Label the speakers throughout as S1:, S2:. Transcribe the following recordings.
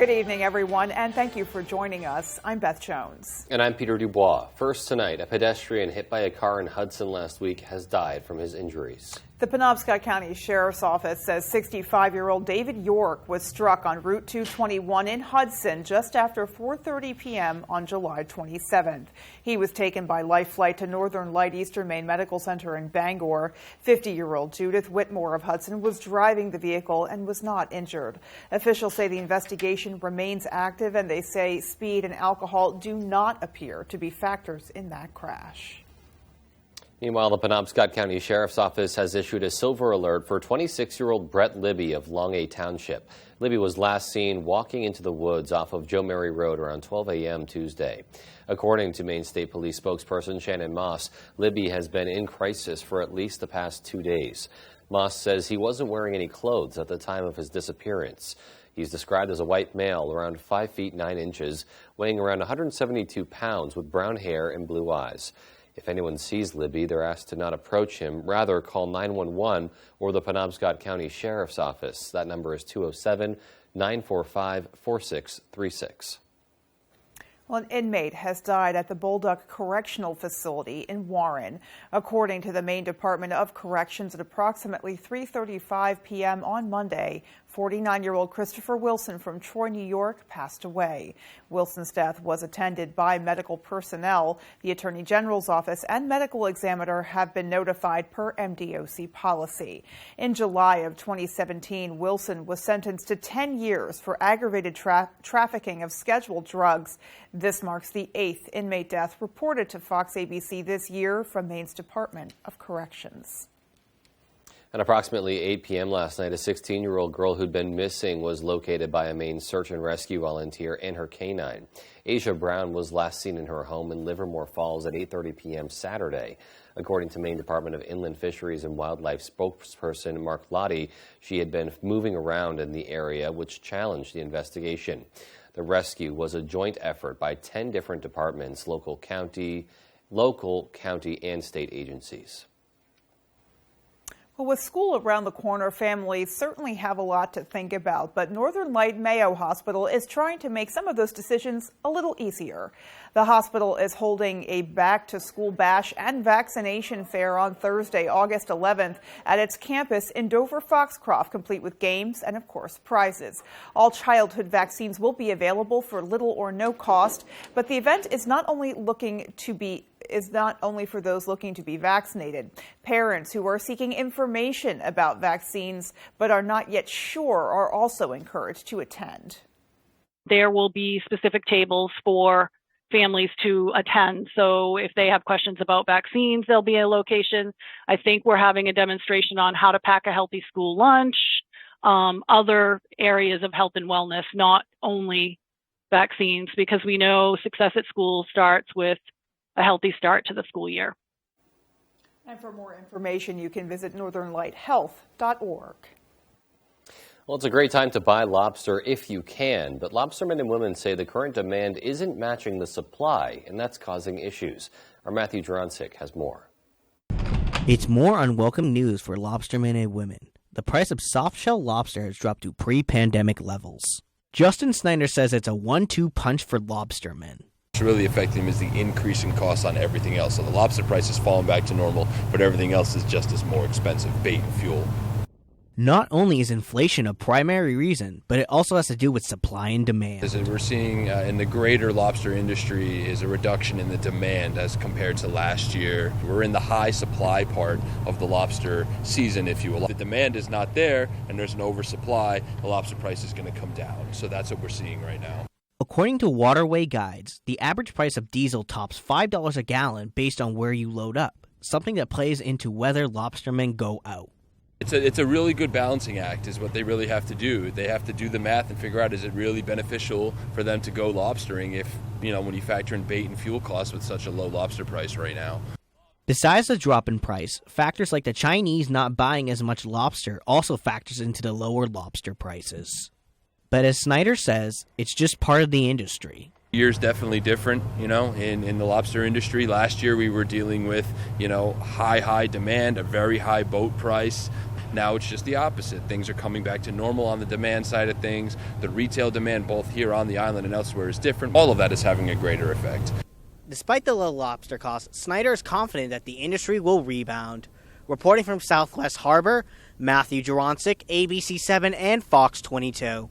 S1: Good evening, everyone, and thank you for joining us. I'm Beth Jones.
S2: And I'm Peter Dubois. First tonight, a pedestrian hit by a car in Hudson last week has died from his injuries.
S1: The Penobscot County Sheriff's Office says 65-year-old David York was struck on Route 221 in Hudson just after 4:30 p.m. on July 27th. He was taken by life flight to Northern Light Eastern Maine Medical Center in Bangor. 50-year-old Judith Whitmore of Hudson was driving the vehicle and was not injured. Officials say the investigation remains active, and they say speed and alcohol do not appear to be factors in that crash.
S2: Meanwhile, the Penobscot County Sheriff's Office has issued a silver alert for 26-year-old Brett Libby of Long A Township. Libby was last seen walking into the woods off of Joe Mary Road around 12 a.m. Tuesday. According to Maine State Police spokesperson Shannon Moss, Libby has been in crisis for at least the past 2 days. Moss says he wasn't wearing any clothes at the time of his disappearance. He's described as a white male, around 5 feet 9 inches, weighing around 172 pounds with brown hair and blue eyes. If anyone sees Libby, they're asked to not approach him. Rather, call 911 or the Penobscot County Sheriff's Office. That number is 207-945-4636.
S1: Well, an inmate has died at the Bolduc Correctional Facility in Warren. According to the Maine Department of Corrections, at approximately 3:35 p.m. on Monday, 49-year-old Christopher Wilson from Troy, New York, passed away. Wilson's death was attended by medical personnel. The Attorney General's office and medical examiner have been notified per MDOC policy. In July of 2017, Wilson was sentenced to 10 years for aggravated trafficking of scheduled drugs. This marks the 8th inmate death reported to Fox ABC this year from Maine's Department of Corrections.
S2: At approximately 8 p.m. last night, a 16-year-old girl who'd been missing was located by a Maine search and rescue volunteer and her canine. Asia Brown was last seen in her home in Livermore Falls at 8:30 p.m. Saturday. According to Maine Department of Inland Fisheries and Wildlife spokesperson Mark Lottie, she had been moving around in the area, which challenged the investigation. The rescue was a joint effort by 10 different departments, local, county, and state agencies.
S1: Well, with school around the corner, families certainly have a lot to think about, but Northern Light Mayo Hospital is trying to make some of those decisions a little easier. The hospital is holding a back-to-school bash and vaccination fair on Thursday, August 11th at its campus in Dover-Foxcroft, complete with games and, of course, prizes. All childhood vaccines will be available for little or no cost, but the event is not only for those looking to be vaccinated. Parents who are seeking information about vaccines but are not yet sure are also encouraged to attend.
S3: There will be specific tables for families to attend. So if they have questions about vaccines, there'll be a location. I think we're having a demonstration on how to pack a healthy school lunch, other areas of health and wellness, not only vaccines, because we know success at school starts with a healthy start to the school year.
S1: And for more information, you can visit northernlighthealth.org.
S2: Well, it's a great time to buy lobster if you can, but lobstermen and women say the current demand isn't matching the supply, and that's causing issues. Our Matthew Jurancic has more.
S4: It's more unwelcome news for lobstermen and women. The price of soft-shell lobster has dropped to pre-pandemic levels. Justin Snyder says it's a 1-2 punch for lobstermen.
S5: What's really affecting them is the increase in costs on everything else. So the lobster price has fallen back to normal, but everything else is just as more expensive, bait and fuel.
S4: Not only is inflation a primary reason, but it also has to do with supply and demand.
S5: As we're seeing in the greater lobster industry is a reduction in the demand as compared to last year. We're in the high supply part of the lobster season, if you will. If the demand is not there and there's an oversupply, the lobster price is going to come down. So that's what we're seeing right now.
S4: According to Waterway Guides, the average price of diesel tops $5 a gallon based on where you load up, something that plays into whether lobstermen go out.
S5: It's a really good balancing act is what they really have to do. They have to do the math and figure out, is it really beneficial for them to go lobstering if, when you factor in bait and fuel costs with such a low lobster price right now.
S4: Besides the drop in price, factors like the Chinese not buying as much lobster also factors into the lower lobster prices. But as Snyder says, it's just part of the industry.
S5: Year's definitely different, in the lobster industry. Last year we were dealing with, high demand, a very high boat price. Now it's just the opposite. Things are coming back to normal on the demand side of things. The retail demand both here on the island and elsewhere is different. All of that is having a greater effect.
S4: Despite the low lobster costs, Snyder is confident that the industry will rebound. Reporting from Southwest Harbor, Matthew Jurancic, ABC7 and Fox 22.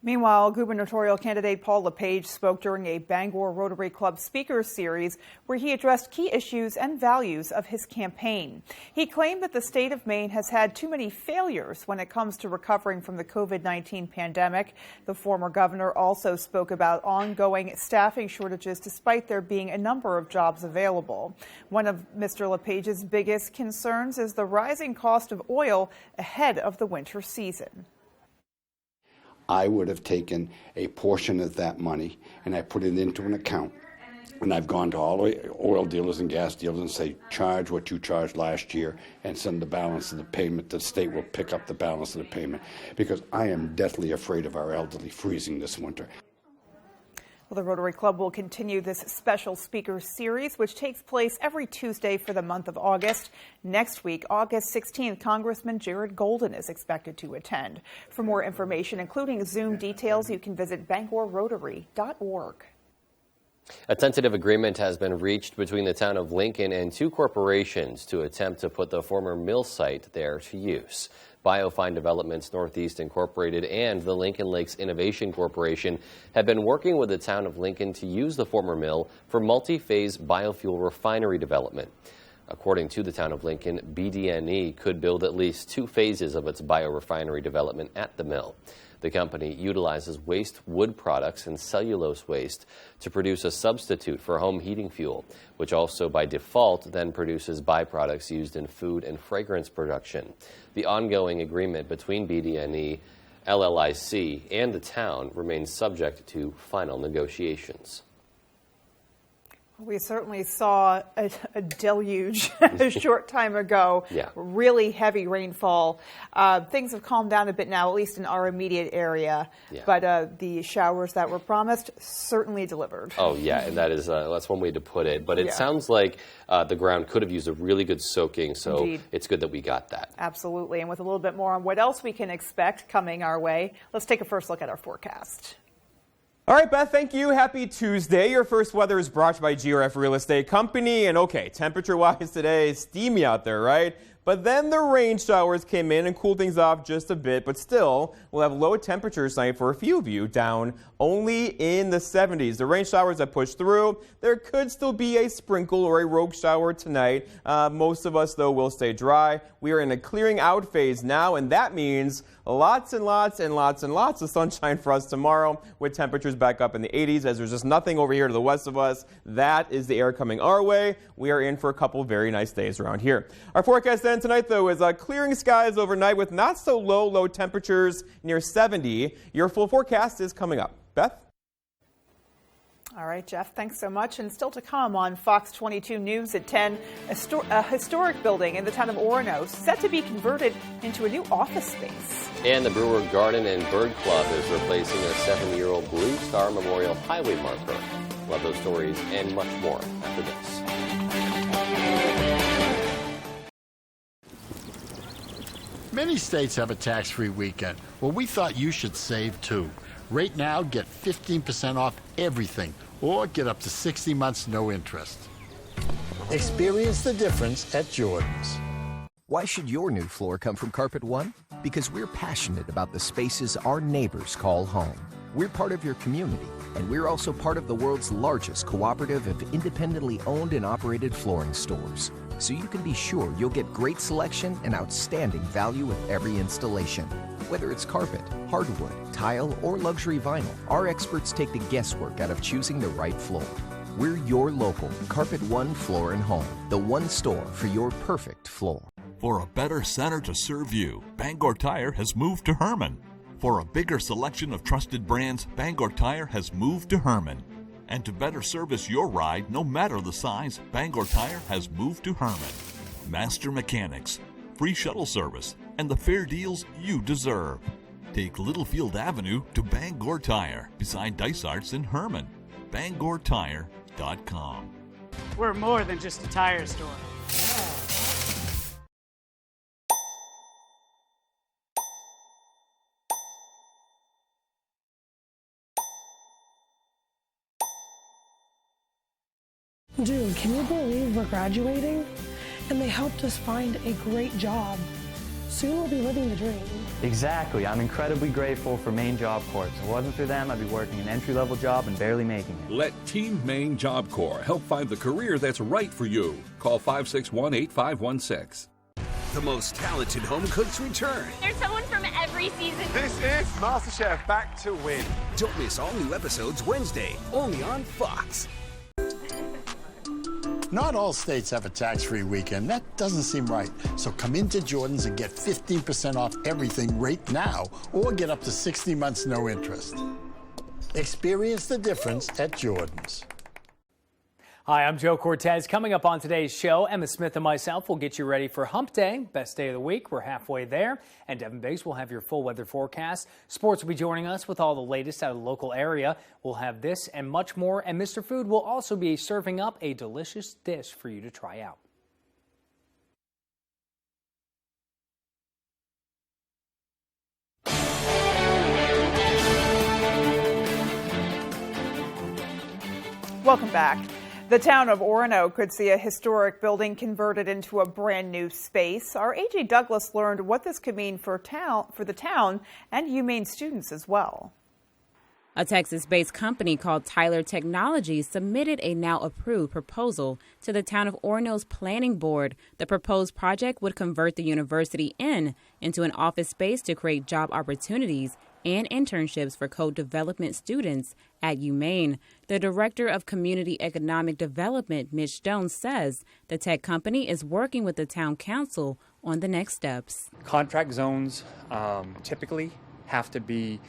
S1: Meanwhile, gubernatorial candidate Paul LePage spoke during a Bangor Rotary Club speakers series where he addressed key issues and values of his campaign. He claimed that the state of Maine has had too many failures when it comes to recovering from the COVID-19 pandemic. The former governor also spoke about ongoing staffing shortages despite there being a number of jobs available. One of Mr. LePage's biggest concerns is the rising cost of oil ahead of the winter season.
S6: I would have taken a portion of that money and I put it into an account. And I've gone to all the oil dealers and gas dealers and say, charge what you charged last year and send the balance of the payment. The state will pick up the balance of the payment because I am deathly afraid of our elderly freezing this winter.
S1: Well, the Rotary Club will continue this special speaker series, which takes place every Tuesday for the month of August. Next week, August 16th, Congressman Jared Golden is expected to attend. For more information, including Zoom details, you can visit bangorrotary.org.
S2: A tentative agreement has been reached between the town of Lincoln and two corporations to attempt to put the former mill site there to use. Biofine Developments Northeast Incorporated and the Lincoln Lakes Innovation Corporation have been working with the town of Lincoln to use the former mill for multi-phase biofuel refinery development. According to the town of Lincoln, BDNE could build at least 2 phases of its biorefinery development at the mill. The company utilizes waste wood products and cellulose waste to produce a substitute for home heating fuel, which also by default then produces byproducts used in food and fragrance production. The ongoing agreement between BDNE, LLIC, and the town remains subject to final negotiations.
S1: We certainly saw a deluge a short time ago.
S2: Yeah.
S1: Really heavy rainfall. Things have calmed down a bit now, at least in our immediate area.
S2: Yeah.
S1: But the showers that were promised certainly delivered.
S2: Oh, yeah, and that's one way to put it. But it sounds like the ground could have used a really good soaking, so
S1: Indeed.
S2: It's good that we got that.
S1: Absolutely. And with a little bit more on what else we can expect coming our way, let's take a first look at our forecast.
S7: All right, Beth, thank you. Happy Tuesday. Your first weather is brought to you by GRF Real Estate Company. And okay, temperature-wise today, steamy out there, right? But then the rain showers came in and cooled things off just a bit. But still, we'll have low temperatures tonight for a few of you, down only in the 70s. The rain showers that push through, there could still be a sprinkle or a rogue shower tonight. Most of us, though, will stay dry. We are in a clearing out phase now, and that means lots and lots and lots and lots of sunshine for us tomorrow with temperatures back up in the 80s as there's just nothing over here to the west of us. That is the air coming our way. We are in for a couple very nice days around here. Our forecast then tonight, though, is clearing skies overnight with not so low temperatures near 70. Your full forecast is coming up. Beth?
S1: All right, Jeff, thanks so much. And still to come on Fox 22 News at 10, a historic building in the town of Orono set to be converted into a new office space.
S2: And the Brewer Garden and Bird Club is replacing a 7-year-old Blue Star Memorial Highway marker. Love those stories and much more after this.
S8: Many states have a tax-free weekend. Well, we thought you should save too. Right now, get 15% off everything, or get up to 60 months no interest.
S9: Experience the difference at Jordan's.
S10: Why should your new floor come from Carpet One? Because we're passionate about the spaces our neighbors call home. We're part of your community, and we're also part of the world's largest cooperative of independently owned and operated flooring stores. So you can be sure you'll get great selection and outstanding value with every installation. Whether it's carpet, hardwood, tile, or luxury vinyl, our experts take the guesswork out of choosing the right floor. We're your local Carpet One Floor and Home, the one store for your perfect floor.
S11: For a better center to serve you, Bangor Tire has moved to Herman. For a bigger selection of trusted brands, Bangor Tire has moved to Herman. And to better service your ride, no matter the size, Bangor Tire has moved to Herman. Master mechanics, free shuttle service, and the fair deals you deserve. Take Littlefield Avenue to Bangor Tire, beside Dysart's in Herman. BangorTire.com.
S12: We're more than just a tire store. Dude, can you believe we're graduating? And they helped us find a great job. Soon we'll be living the dream.
S13: Exactly. I'm incredibly grateful for Maine Job Corps. If it wasn't for them, I'd be working an entry-level job and barely making it.
S11: Let Team Maine Job Corps help find the career that's right for you. Call 561-8516.
S14: The most talented home cooks return.
S15: There's someone from every season.
S16: This is MasterChef Back to Win.
S14: Don't miss all new episodes Wednesday, only on Fox.
S8: Not all states have a tax-free weekend. That doesn't seem right. So come into Jordan's and get 15% off everything right now, or get up to 60 months no interest. Experience the difference at Jordan's.
S17: Hi, I'm Joe Cortez. Coming up on today's show, Emma Smith and myself will get you ready for Hump Day, best day of the week. We're halfway there. And Devin Biggs will have your full weather forecast. Sports will be joining us with all the latest out of the local area. We'll have this and much more. And Mr. Food will also be serving up a delicious dish for you to try out.
S1: Welcome back. The town of Orono could see a historic building converted into a brand new space. Our A.J. Douglas learned what this could mean for the town and UMaine students as well.
S18: A Texas-based company called Tyler Technologies submitted a now-approved proposal to the town of Orono's planning board. The proposed project would convert the university into an office space to create job opportunities and internships for code development students at UMaine. The director of community economic development, Mitch Stone, says the tech company is working with the town council on the next steps.
S19: Contract zones typically have to be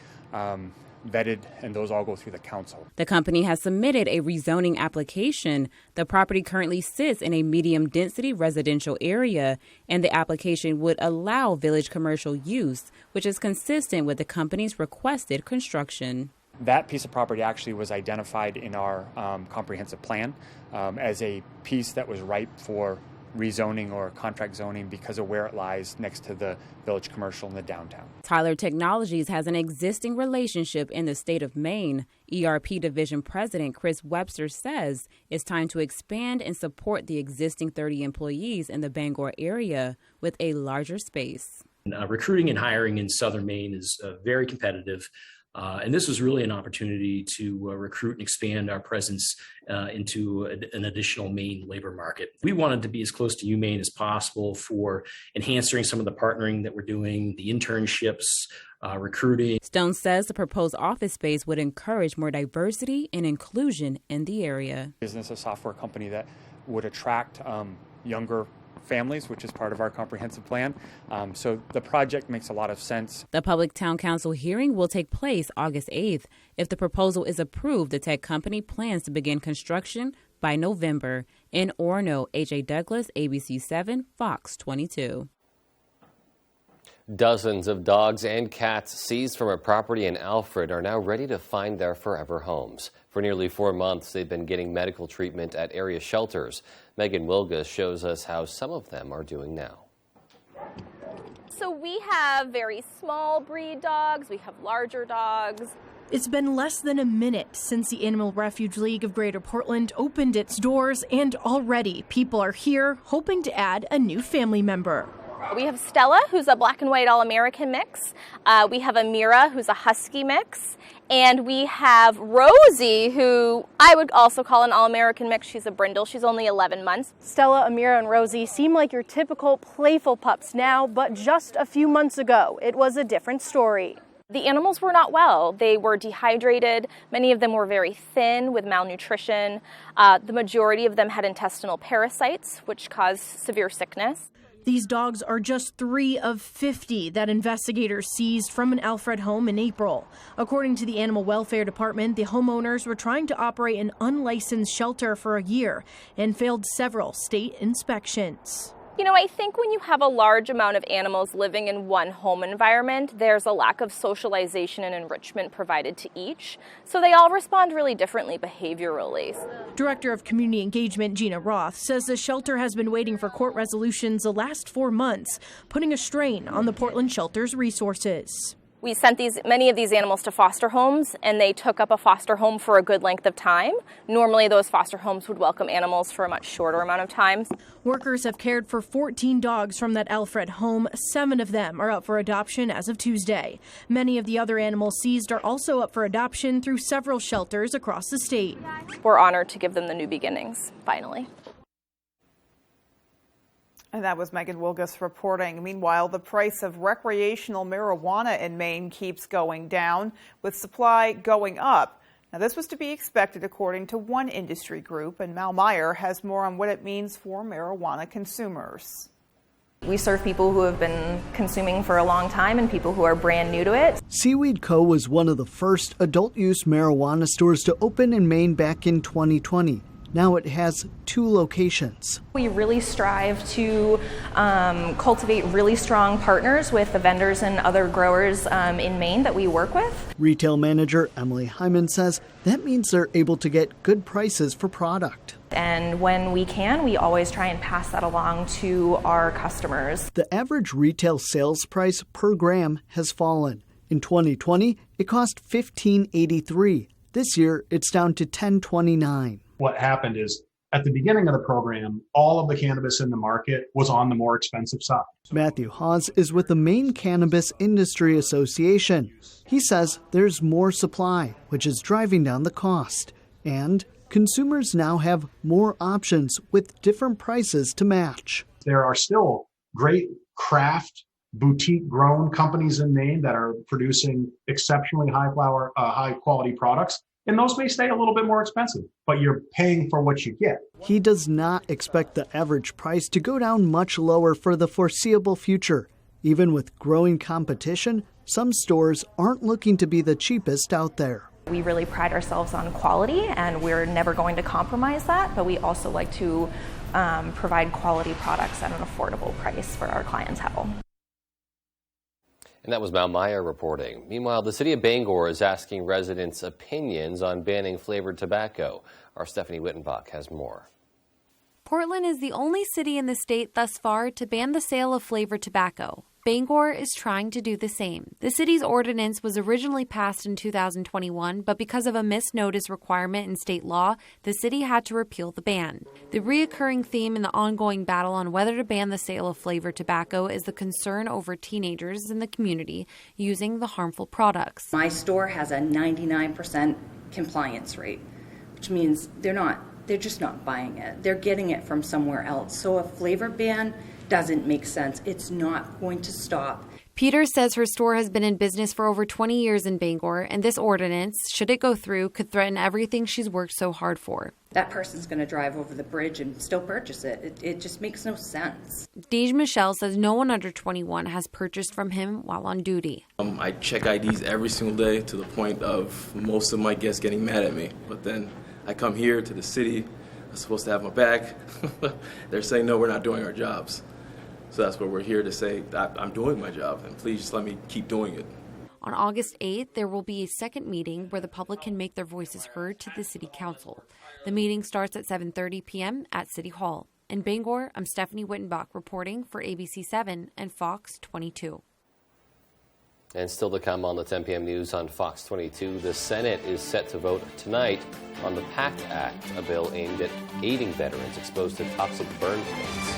S19: vetted, and those all go through the council.
S18: The company has submitted a rezoning application. The property currently sits in a medium-density residential area, and the application would allow village commercial use, which is consistent with the company's requested construction.
S19: That piece of property actually was identified in our comprehensive plan as a piece that was ripe for rezoning or contract zoning because of where it lies next to the village commercial in the downtown.
S18: Tyler Technologies has an existing relationship in the state of Maine. ERP Division President Chris Webster says it's time to expand and support the existing 30 employees in the Bangor area with a larger space.
S20: Recruiting and hiring in southern Maine is very competitive. And this was really an opportunity to recruit and expand our presence into an additional Maine labor market. We wanted to be as close to UMaine as possible for enhancing some of the partnering that we're doing, the internships, recruiting.
S18: Stone says the proposed office space would encourage more diversity and inclusion in the area.
S19: Business, a software company that would attract younger families, which is part of our comprehensive plan. So the project makes a lot of sense.
S18: The Public Town Council hearing will take place August 8th. If the proposal is approved, the tech company plans to begin construction by November. In Orono, A.J. Douglas, ABC 7, Fox 22.
S2: Dozens of dogs and cats seized from a property in Alfred are now ready to find their forever homes. For nearly 4 months, they've been getting medical treatment at area shelters. Megan Wilgus shows us how some of them are doing now.
S21: So we have very small breed dogs, we have larger dogs.
S22: It's been less than a minute since the Animal Refuge League of Greater Portland opened its doors, and already people are here hoping to add a new family member.
S21: We have Stella, who's a black and white All-American mix. We have Amira, who's a Husky mix. And we have Rosie, who I would also call an All-American mix. She's a brindle. She's only 11 months.
S22: Stella, Amira, and Rosie seem like your typical playful pups now, but just a few months ago, it was a different story.
S21: The animals were not well. They were dehydrated. Many of them were very thin with malnutrition. The majority of them had intestinal parasites, which caused severe sickness.
S22: These dogs are just 3 of 50 that investigators seized from an Alfred home in April. According to the Animal Welfare Department, the homeowners were trying to operate an unlicensed shelter for a year and failed several state inspections.
S21: You know, I think when you have a large amount of animals living in one home environment, there's a lack of socialization and enrichment provided to each. So they all respond really differently behaviorally.
S22: Director of Community Engagement Gina Roth says the shelter has been waiting for court resolutions the last 4 months, putting a strain on the Portland shelter's resources.
S21: We sent many of these animals to foster homes, and they took up a foster home for a good length of time. Normally, those foster homes would welcome animals for a much shorter amount of time.
S22: Workers have cared for 14 dogs from that Alfred home. 7 of them are up for adoption as of Tuesday. Many of the other animals seized are also up for adoption through several shelters across the state.
S21: We're honored to give them the new beginnings, finally.
S1: And that was Megan Wilgus reporting. Meanwhile, the price of recreational marijuana in Maine keeps going down, with supply going up. Now, this was to be expected according to one industry group, and Mal Meyer has more on what it means for marijuana consumers.
S3: We serve people who have been consuming for a long time and people who are brand new to it.
S5: Seaweed Co. was one of the first adult-use marijuana stores to open in Maine back in 2020. Now it has 2 locations.
S3: We really strive to cultivate really strong partners with the vendors and other growers in Maine that we work with.
S5: Retail manager Emily Hyman says that means they're able to get good prices for product.
S3: And when we can, we always try and pass that along to our customers.
S5: The average retail sales price per gram has fallen. In 2020, it cost $15.83. This year, it's down to $10.29.
S23: What happened is, at the beginning of the program, all of the cannabis in the market was on the more expensive side.
S5: Matthew Hawes is with the Maine Cannabis Industry Association. He says there's more supply, which is driving down the cost. And consumers now have more options with different prices to match.
S23: There are still great craft, boutique-grown companies in Maine that are producing exceptionally high-quality products. And those may stay a little bit more expensive, but you're paying for what you get.
S5: He does not expect the average price to go down much lower for the foreseeable future. Even with growing competition, some stores aren't looking to be the cheapest out there.
S3: We really pride ourselves on quality, and we're never going to compromise that, but we also like to provide quality products at an affordable price for our clientele.
S2: And that was Mal Meyer reporting. Meanwhile, the city of Bangor is asking residents' opinions on banning flavored tobacco. Our Stephanie Wittenbach has more.
S24: Portland is the only city in the state thus far to ban the sale of flavored tobacco. Bangor is trying to do the same. The city's ordinance was originally passed in 2021, but because of a missed notice requirement in state law, the city had to repeal the ban. The reoccurring theme in the ongoing battle on whether to ban the sale of flavored tobacco is the concern over teenagers in the community using the harmful products.
S25: My store has a 99% compliance rate, which means they're just not buying it. They're getting it from somewhere else. So a flavor ban doesn't make sense. It's not going to stop.
S24: Peter says her store has been in business for over 20 years in Bangor, and this ordinance, should it go through, could threaten everything she's worked so hard for.
S25: That person's going to drive over the bridge and still purchase it. It just makes no sense.
S24: Dej Michelle says no one under 21 has purchased from him while on duty.
S26: I check IDs every single day to the point of most of my guests getting mad at me. But then I come here to the city. I'm supposed to have my back. They're saying, no, we're not doing our jobs. So that's what we're here to say, that I'm doing my job, and please just let me keep doing it.
S24: On August 8th, there will be a second meeting where the public can make their voices heard to the City Council. The meeting starts at 7:30 p.m. at City Hall. In Bangor, I'm Stephanie Wittenbach reporting for ABC 7 and Fox 22.
S2: And still to come on the 10 p.m. news on Fox 22, the Senate is set to vote tonight on the PACT Act, a bill aimed at aiding veterans exposed to toxic burn pits.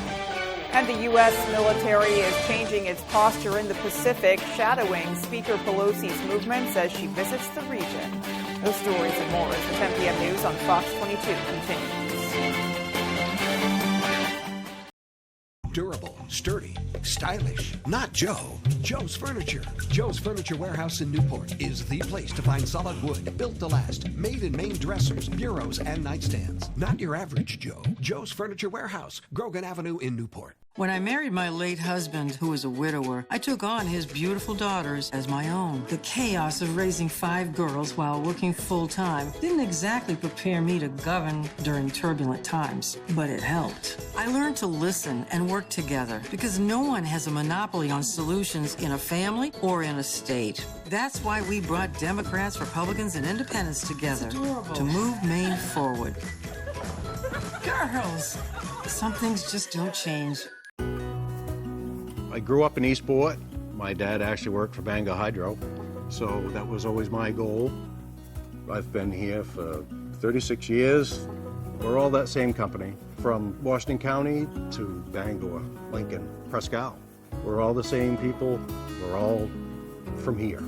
S1: And the U.S. military is changing its posture in the Pacific, shadowing Speaker Pelosi's movements as she visits the region. Those stories and more as the 10 p.m. news on Fox 22 continues.
S14: Durable, sturdy, stylish. Not Joe. Joe's Furniture. Joe's Furniture Warehouse in Newport is the place to find solid wood, built to last, made in Maine dressers, bureaus, and nightstands. Not your average Joe. Joe's Furniture Warehouse, Grogan Avenue in Newport.
S27: When I married my late husband, who was a widower, I took on his beautiful daughters as my own. The chaos of raising 5 girls while working full-time didn't exactly prepare me to govern during turbulent times, but it helped. I learned to listen and work together because no one has a monopoly on solutions in a family or in a state. That's why we brought Democrats, Republicans, and Independents together to move Maine forward. Girls, some things just don't change.
S28: I grew up in Eastport,
S4: My dad actually worked for Bangor Hydro, so that was always my goal. I've been here for 36 years. We're all that same company, from Washington County to Bangor, Lincoln, Prescott. We're all the same people. We're all from here.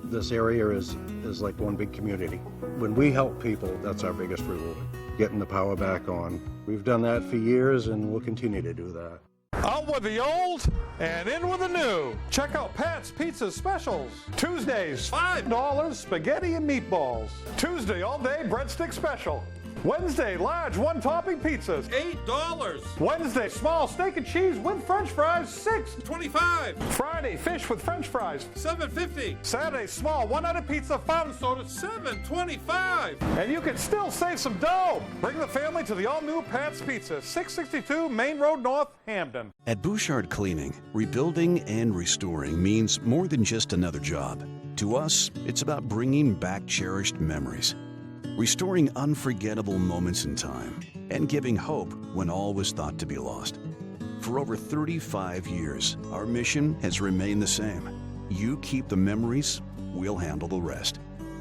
S4: This area is like one big community. When we help people, that's our biggest reward, getting the power back on. We've done that for years, and we'll continue to do that.
S6: Out with the old and in with the new. Check out Pat's Pizza Specials. Tuesdays, $5 spaghetti and meatballs. Tuesday all-day breadstick special. Wednesday, large one-topping pizzas, $8. Wednesday, small steak and cheese with French fries, $6.25. Friday, fish with French fries, $7.50. Saturday, small one-item pizza, fountain soda, $7.25. And you can still save some dough. Bring the family to the all-new Pat's Pizza, 662 Main Road North, Hamden.
S7: At Bouchard Cleaning, rebuilding and restoring means more than just another job. To us, it's about bringing back cherished memories, restoring unforgettable moments in time, and giving hope when all was thought to be lost. For over 35 years, our mission has remained the same. You keep the memories, we'll handle the rest.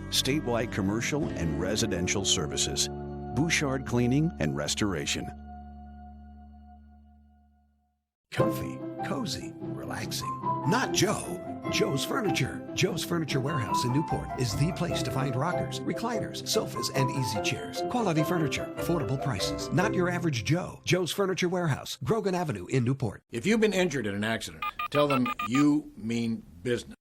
S7: Statewide commercial and residential services. Bouchard Cleaning and Restoration.
S14: Comfy, cozy, relaxing. Not Joe. Joe's Furniture. Joe's Furniture Warehouse in Newport is the place to find rockers, recliners, sofas, and easy chairs. Quality furniture, affordable prices. Not your average Joe. Joe's Furniture Warehouse, Grogan Avenue in Newport.
S9: If you've been injured in an accident, tell them you mean business.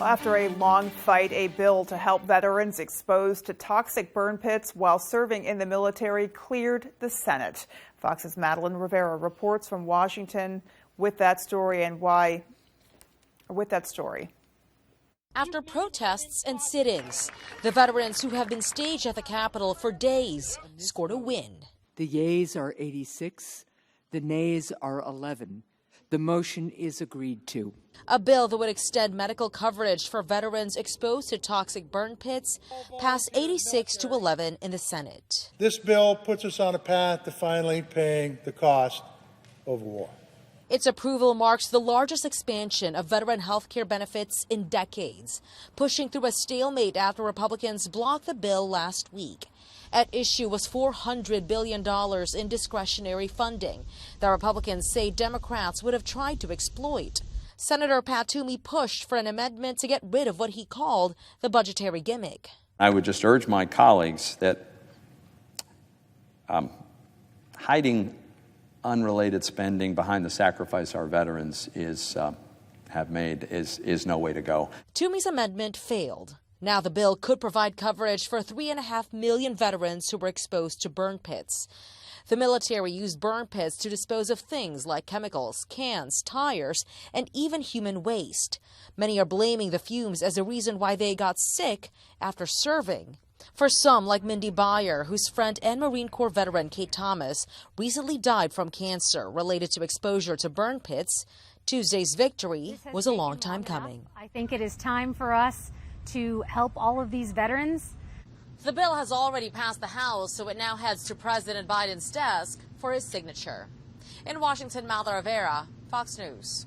S1: After a long fight, a bill to help veterans exposed to toxic burn pits while serving in the military cleared the Senate. Fox's Madeline Rivera reports from Washington with that story and why.
S10: After protests and sit-ins, the veterans who have been staged at the Capitol for days scored a win.
S12: The yeas are 86, the nays are 11. The motion is agreed to.
S10: A bill that would extend medical coverage for veterans exposed to toxic burn pits passed 86 to 11 in the Senate.
S13: This bill puts us on a path to finally paying the cost of war.
S10: Its approval marks the largest expansion of veteran health care benefits in decades, pushing through a stalemate after Republicans blocked the bill last week. At issue was $400 billion in discretionary funding that Republicans say Democrats would have tried to exploit. Senator Pat Toomey pushed for an amendment to get rid of what he called the budgetary gimmick.
S28: I would just urge my colleagues that hiding unrelated spending behind the sacrifice our veterans have made is no way to go.
S10: Toomey's amendment failed. Now the bill could provide coverage for 3.5 million veterans who were exposed to burn pits. The military used burn pits to dispose of things like chemicals, cans, tires, and even human waste. Many are blaming the fumes as a reason why they got sick after serving. For some, like Mindy Byer, whose friend and Marine Corps veteran Kate Thomas recently died from cancer related to exposure to burn pits, Tuesday's victory was a long time coming.
S29: I think it is time for us to help all of these veterans.
S10: The bill has already passed the House, so it now heads to President Biden's desk for his signature. In Washington, Madeline Rivera, Fox News.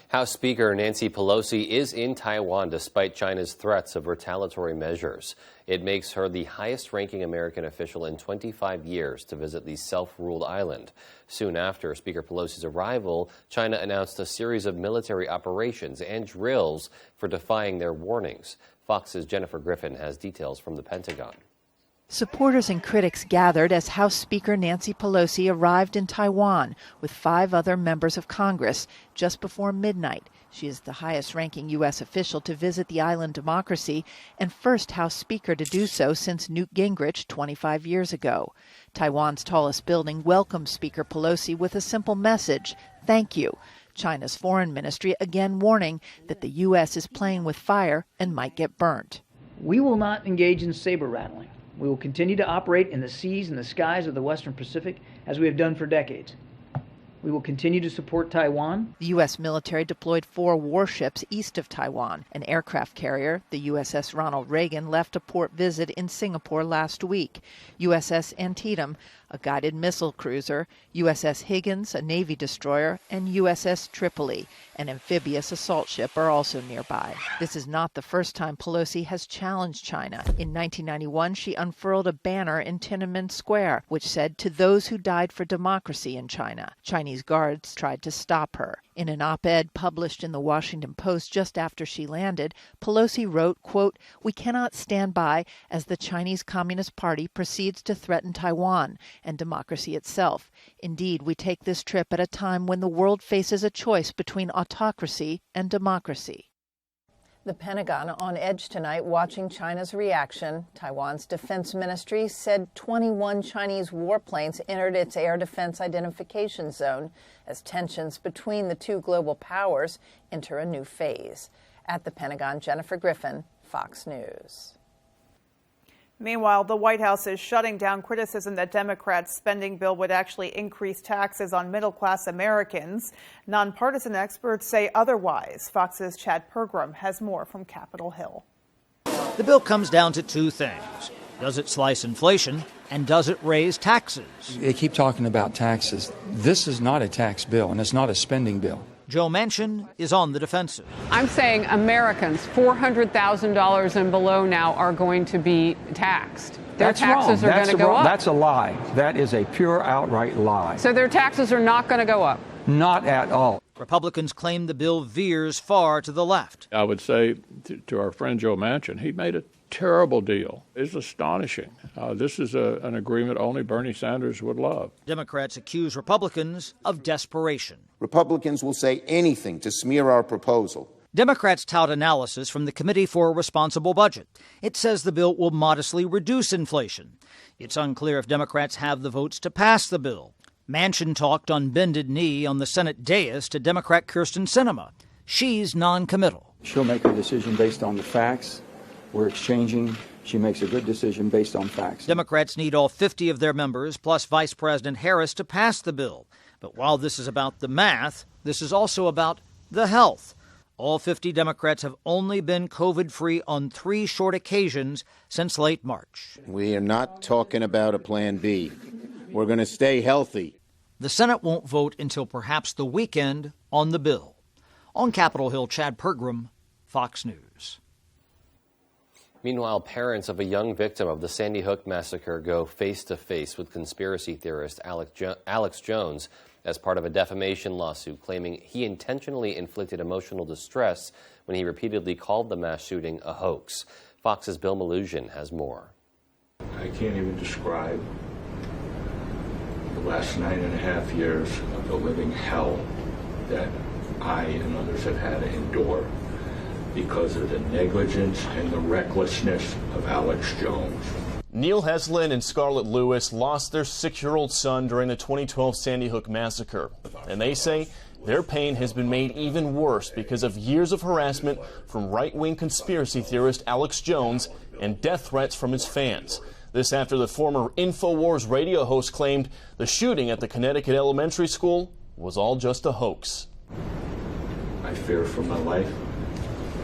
S2: House Speaker Nancy Pelosi is in Taiwan despite China's threats of retaliatory measures. It makes her the highest-ranking American official in 25 years to visit the self-ruled island. Soon after Speaker Pelosi's arrival, China announced a series of military operations and drills for defying their warnings. Fox's Jennifer Griffin has details from the Pentagon.
S30: Supporters and critics gathered as House Speaker Nancy Pelosi arrived in Taiwan with 5 other members of Congress just before midnight. She is the highest-ranking U.S. official to visit the island democracy and first House Speaker to do so since Newt Gingrich 25 years ago. Taiwan's tallest building welcomed Speaker Pelosi with a simple message: thank you. China's foreign ministry again warning that the U.S. is playing with fire and might get burnt.
S31: We will not engage in saber rattling. We will continue to operate in the seas and the skies of the Western Pacific as we have done for decades. We will continue to support Taiwan.
S30: The U.S. military deployed 4 warships east of Taiwan. An aircraft carrier, the USS Ronald Reagan, left a port visit in Singapore last week. USS Antietam, a guided missile cruiser, USS Higgins, a Navy destroyer, and USS Tripoli, an amphibious assault ship, are also nearby. This is not the first time Pelosi has challenged China. In 1991, she unfurled a banner in Tiananmen Square, which said, "To those who died for democracy in China." Chinese guards tried to stop her. In an op-ed published in the Washington Post just after she landed, Pelosi wrote, quote, "We cannot stand by as the Chinese Communist Party proceeds to threaten Taiwan and democracy itself. Indeed, we take this trip at a time when the world faces a choice between autocracy and democracy." The Pentagon on edge tonight, watching China's reaction. Taiwan's defense ministry said 21 Chinese warplanes entered its air defense identification zone as tensions between the two global powers enter a new phase. At the Pentagon, Jennifer Griffin, Fox News.
S1: Meanwhile, the White House is shutting down criticism that Democrats' spending bill would actually increase taxes on middle-class Americans. Nonpartisan experts say otherwise. Fox's Chad Pergram has more from Capitol Hill.
S8: The bill comes down to two things. Does it slice inflation, and does it raise taxes?
S11: They keep talking about taxes. This is not a tax bill, and it's not a spending bill.
S8: Joe Manchin is on the defensive.
S15: I'm saying Americans, $400,000 and below now, are going to be taxed. Their taxes are going to go up.
S11: That's a lie. That is a pure outright lie.
S15: So their taxes are not going to go up?
S11: Not at all.
S8: Republicans claim the bill veers far to the left.
S16: I would say to our friend Joe Manchin, he made a terrible deal. It's astonishing. This is an agreement only Bernie Sanders would love.
S8: Democrats accuse Republicans of desperation.
S17: Republicans will say anything to smear our proposal.
S8: Democrats tout analysis from the Committee for a Responsible Budget. It says the bill will modestly reduce inflation. It's unclear if Democrats have the votes to pass the bill. Manchin talked on bended knee on the Senate dais to Democrat Kyrsten Sinema. She's noncommittal.
S11: She'll make her decision based on the facts. We're exchanging. She makes a good decision based on facts.
S8: Democrats need all 50 of their members, plus Vice President Harris, to pass the bill. But while this is about the math, this is also about the health. All 50 Democrats have only been COVID-free on 3 short occasions since late March.
S17: We are not talking about a plan B. We're going to stay healthy.
S8: The Senate won't vote until perhaps the weekend on the bill. On Capitol Hill, Chad Pergram, Fox News.
S2: Meanwhile, parents of a young victim of the Sandy Hook massacre go face-to-face with conspiracy theorist Alex Jones as part of a defamation lawsuit claiming he intentionally inflicted emotional distress when he repeatedly called the mass shooting a hoax. Fox's Bill Malusian has more.
S18: I can't even describe the last 9.5 years of the living hell that I and others have had to endure because of the negligence and the recklessness of Alex Jones.
S19: Neil Heslin and Scarlett Lewis lost their 6-year-old son during the 2012 Sandy Hook massacre, and they say their pain has been made even worse because of years of harassment from right-wing conspiracy theorist Alex Jones and death threats from his fans. This after the former InfoWars radio host claimed the shooting at the Connecticut elementary school was all just a hoax.
S18: I fear for my life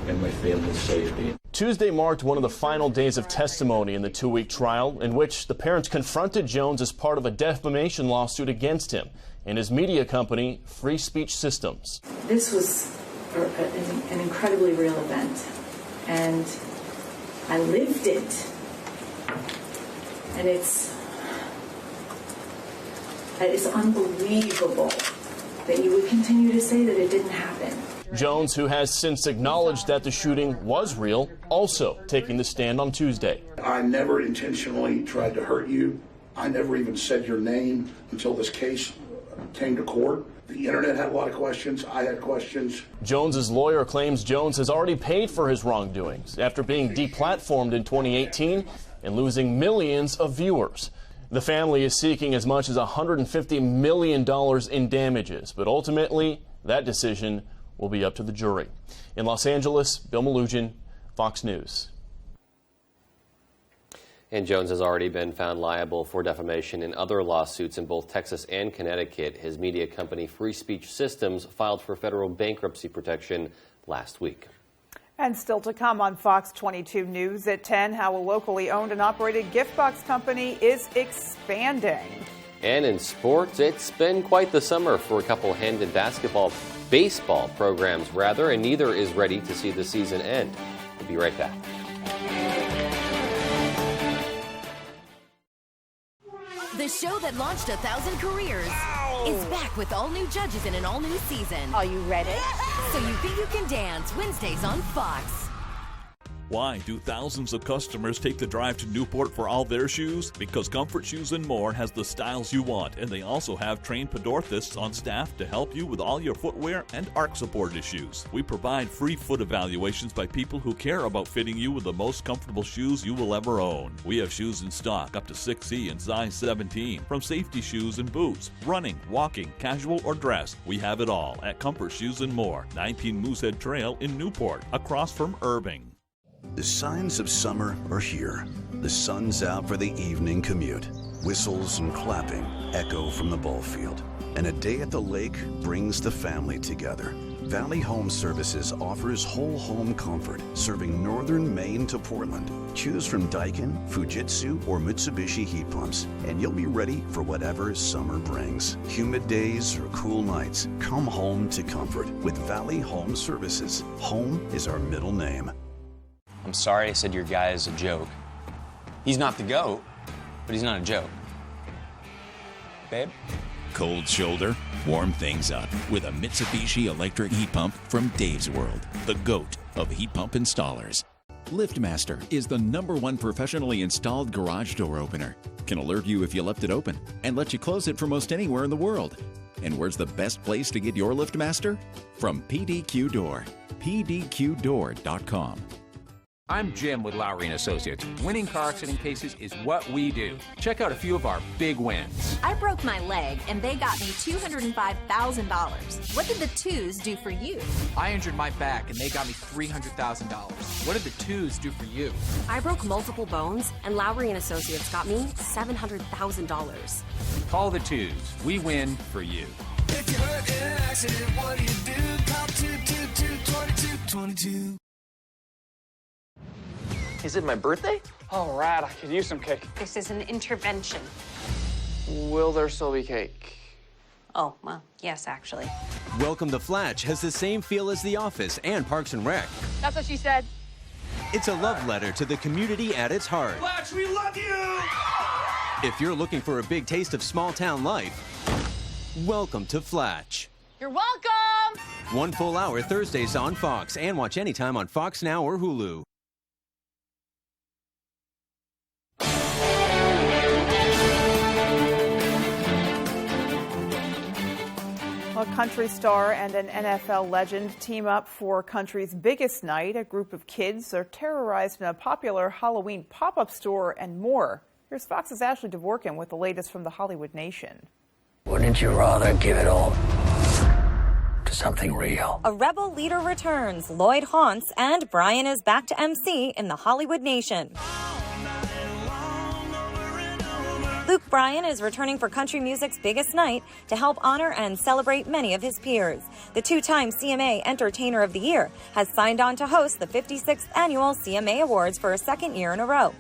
S18: and my family's safety.
S19: Tuesday marked one of the final days of testimony in the 2-week trial in which the parents confronted Jones as part of a defamation lawsuit against him and his media company, Free Speech Systems.
S20: This was an incredibly real event, and I lived it. And it's unbelievable that you would continue to say that it didn't happen.
S19: Jones, who has since acknowledged that the shooting was real, also taking the stand on Tuesday.
S21: I never intentionally tried to hurt you. I never even said your name until this case came to court. The internet had a lot of questions. I had questions.
S19: Jones's lawyer claims Jones has already paid for his wrongdoings after being deplatformed in 2018 and losing millions of viewers. The family is seeking as much as $150 million in damages, but ultimately that decision will be up to the jury. In Los Angeles, Bill Malusian, Fox News.
S2: And Jones has already been found liable for defamation in other lawsuits in both Texas and Connecticut. His media company, Free Speech Systems, filed for federal bankruptcy protection last week.
S1: And still to come on Fox 22 News at 10, how a locally owned and operated gift box company is expanding.
S2: And in sports, it's been quite the summer for a couple hand and baseball programs rather, and neither is ready to see the season end. We'll be right back.
S3: The show that launched 1,000 careers is back with all new judges in an all new season. Are you ready? So You Think You Can Dance, Wednesdays on Fox.
S4: Why do thousands of customers take the drive to Newport for all their shoes? Because Comfort Shoes and More has the styles you want, and they also have trained podorthists on staff to help you with all your footwear and arch-supported shoes. We provide free foot evaluations by people who care about fitting you with the most comfortable shoes you will ever own. We have shoes in stock up to 6C and size 17, from safety shoes and boots, running, walking, casual, or dress. We have it all at Comfort Shoes and More, 19 Moosehead Trail in Newport, across from Irving.
S5: The signs of summer are here. The sun's out for the evening commute. Whistles and clapping echo from the ball field. And a day at the lake brings the family together. Valley Home Services offers whole home comfort, serving northern Maine to Portland. Choose from Daikin, Fujitsu, or Mitsubishi heat pumps, and you'll be ready for whatever summer brings. Humid days or cool nights, come home to comfort with Valley Home Services. Home is our middle name.
S6: I'm sorry I said your guy is a joke. He's not the GOAT, but he's not a joke. Babe?
S7: Cold shoulder? Warm things up with a Mitsubishi electric heat pump from Dave's World, the GOAT of heat pump installers. LiftMaster is the #1 professionally installed garage door opener. Can alert you if you left it open and let you close it from most anywhere in the world. And where's the best place to get your LiftMaster? From PDQ Door. PDQDoor.com.
S22: I'm Jim with Lowry & Associates. Winning car accident cases is what we do. Check out a few of our big wins.
S23: I broke my leg, and they got me $205,000. What did the twos do for you?
S24: I injured my back, and they got me $300,000. What did the twos do for you?
S23: I broke multiple bones, and Lowry & Associates got me $700,000.
S22: Call the twos. We win for you.
S25: If you're hurt in an accident, what do? Call 222-2222.
S26: Is it my birthday? Oh, rad. I could use some cake.
S27: This is an intervention.
S26: Will there still be cake?
S27: Oh, well, yes, actually.
S32: Welcome to Flatch has the same feel as The Office and Parks and Rec.
S27: That's what she said.
S32: It's a love letter to the community at its heart.
S25: Flatch, we love you!
S32: If you're looking for a big taste of small town life, welcome to Flatch.
S27: You're welcome!
S32: 1 full hour Thursdays on Fox, and watch anytime on Fox Now or Hulu.
S1: A country star and an NFL legend team up for country's biggest night. A group of kids are terrorized in a popular Halloween pop-up store and more. Here's Fox's Ashley Dvorkin with the latest from the Hollywood Nation.
S33: Wouldn't you rather give it all to something real?
S34: A rebel leader returns. Lloyd haunts, and Brian is back to MC in the Hollywood Nation. Luke Bryan is returning for country music's biggest night to help honor and celebrate many of his peers. The two-time CMA Entertainer of the Year has signed on to host the 56th Annual CMA Awards for a second year in a row.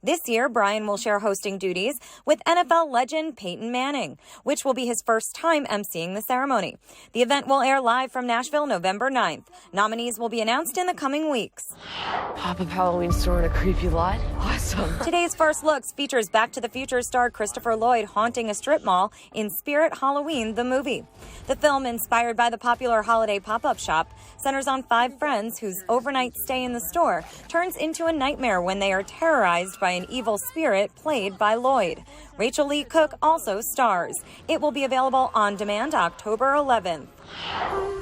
S34: This year, Bryan will share hosting duties with NFL legend Peyton Manning, which will be his first time emceeing the ceremony. The event will air live from Nashville November 9th. Nominees will be announced in the coming weeks.
S27: Pop-up Halloween store in a creepy lot? Awesome.
S34: Today's First Looks features Back to the Future star Christopher Lloyd haunting a strip mall in Spirit Halloween, the movie. The film, inspired by the popular holiday pop-up shop, centers on 5 friends whose overnight stay in the store turns into a nightmare when they are terrorized by an evil spirit played by Lloyd. Rachel Lee Cook also stars. It will be available on demand October 11th.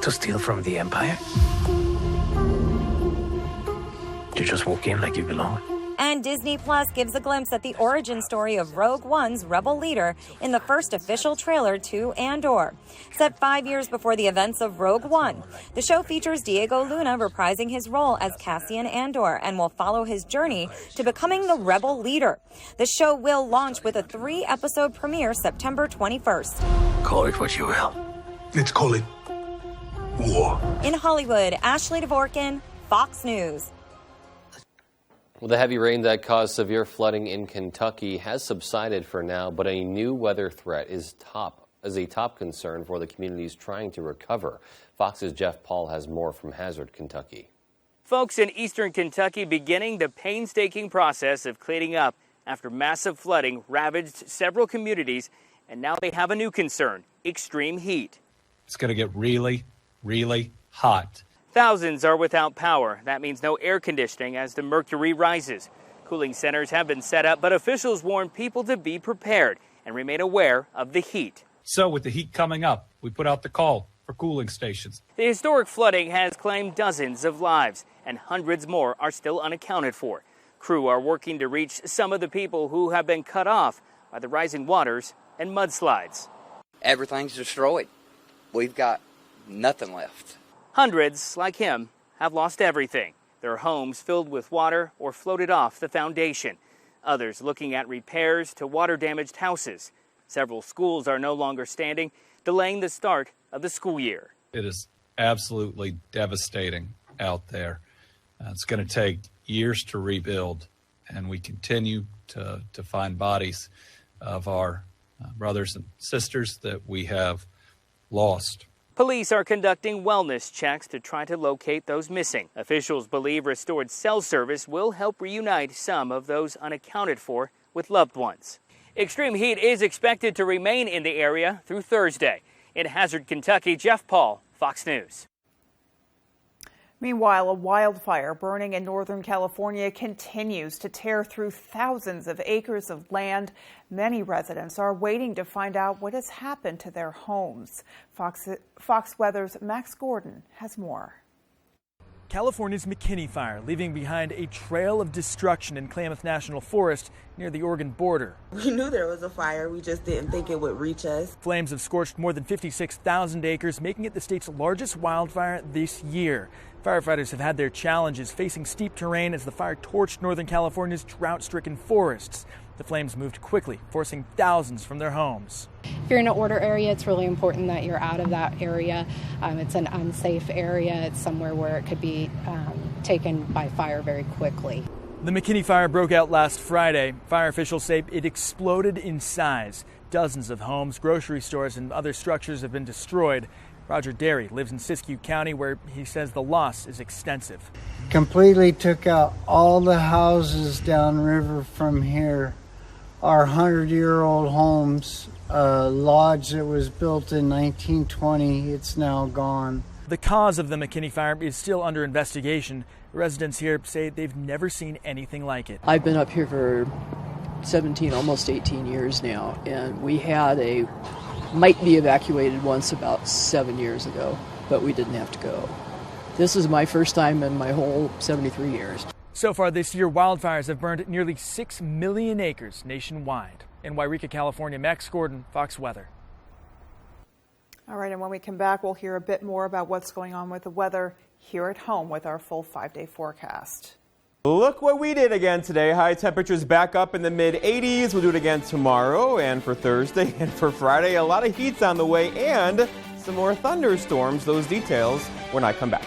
S33: To steal from the Empire? You just walk in like you belong.
S34: And Disney Plus gives a glimpse at the origin story of Rogue One's rebel leader in the first official trailer to Andor. Set 5 years before the events of Rogue One, the show features Diego Luna reprising his role as Cassian Andor and will follow his journey to becoming the rebel leader. The show will launch with a 3-episode premiere September 21st.
S33: Call it what you will. Let's call it war.
S34: In Hollywood, Ashley Dvorkin, Fox News.
S2: Well, the heavy rain that caused severe flooding in Kentucky has subsided for now, but a new weather threat is a top concern for the communities trying to recover. Fox's Jeff Paul has more from Hazard, Kentucky.
S8: Folks in eastern Kentucky beginning the painstaking process of cleaning up after massive flooding ravaged several communities, and now they have a new concern: extreme heat.
S9: It's going to get really, really hot.
S8: Thousands are without power. That means no air conditioning as the mercury rises. Cooling centers have been set up, but officials warn people to be prepared and remain aware of the heat.
S9: So with the heat coming up, we put out the call for cooling stations.
S8: The historic flooding has claimed dozens of lives, and hundreds more are still unaccounted for. Crew are working to reach some of the people who have been cut off by the rising waters and mudslides.
S10: Everything's destroyed. We've got nothing left.
S8: Hundreds, like him, have lost everything. Their homes filled with water or floated off the foundation. Others looking at repairs to water-damaged houses. Several schools are no longer standing, delaying the start of the school year.
S9: It is absolutely devastating out there. It's going to take years to rebuild, and we continue to find bodies of our brothers and sisters that we have lost.
S8: Police are conducting wellness checks to try to locate those missing. Officials believe restored cell service will help reunite some of those unaccounted for with loved ones. Extreme heat is expected to remain in the area through Thursday. In Hazard, Kentucky, Jeff Paul, Fox News.
S1: Meanwhile, a wildfire burning in Northern California continues to tear through thousands of acres of land. Many residents are waiting to find out what has happened to their homes. Fox Weather's Max Gordon has more.
S11: California's McKinney Fire, leaving behind a trail of destruction in Klamath National Forest near the Oregon border.
S12: We knew there was a fire, we just didn't think it would reach us.
S11: Flames have scorched more than 56,000 acres, making it the state's largest wildfire this year. Firefighters have had their challenges facing steep terrain as the fire torched Northern California's drought-stricken forests. The flames moved quickly, forcing thousands from their homes.
S13: If you're in an order area, it's really important that you're out of that area. It's an unsafe area. It's somewhere where it could be taken by fire very quickly.
S11: The McKinney Fire broke out last Friday. Fire officials say it exploded in size. Dozens of homes, grocery stores, and other structures have been destroyed. Roger Derry lives in Siskiyou County, where he says the loss is extensive.
S14: Completely took out all the houses downriver from here. Our 100-year-old homes, lodge that was built in 1920, it's now gone.
S11: The cause of the McKinney Fire is still under investigation. Residents here say they've never seen anything like it.
S15: I've been up here for 17, almost 18 years now, and we had might be evacuated once about 7 years ago, but we didn't have to go. This is my first time in my whole 73 years.
S11: So far this year, wildfires have burned nearly 6 million acres nationwide. In Wairika, California, Max Gordon, Fox Weather.
S1: All right, and when we come back, we'll hear a bit more about what's going on with the weather here at home with our full 5-day forecast.
S16: Look what we did again today. High temperatures back up in the mid-80s. We'll do it again tomorrow and for Thursday and for Friday. A lot of heat's on the way and some more thunderstorms. Those details when I come back.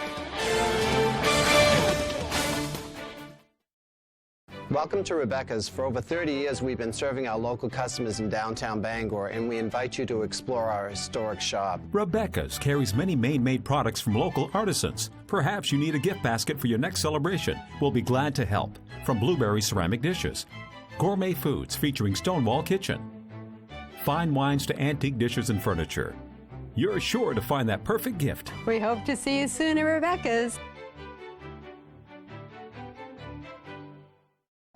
S17: Welcome to Rebecca's. For over 30 years, we've been serving our local customers in downtown Bangor, and we invite you to explore our historic shop.
S28: Rebecca's carries many Maine-made products from local artisans. Perhaps you need a gift basket for your next celebration. We'll be glad to help. From blueberry ceramic dishes, gourmet foods featuring Stonewall Kitchen, fine wines to antique dishes and furniture. You're sure to find that perfect gift.
S29: We hope to see you soon at Rebecca's.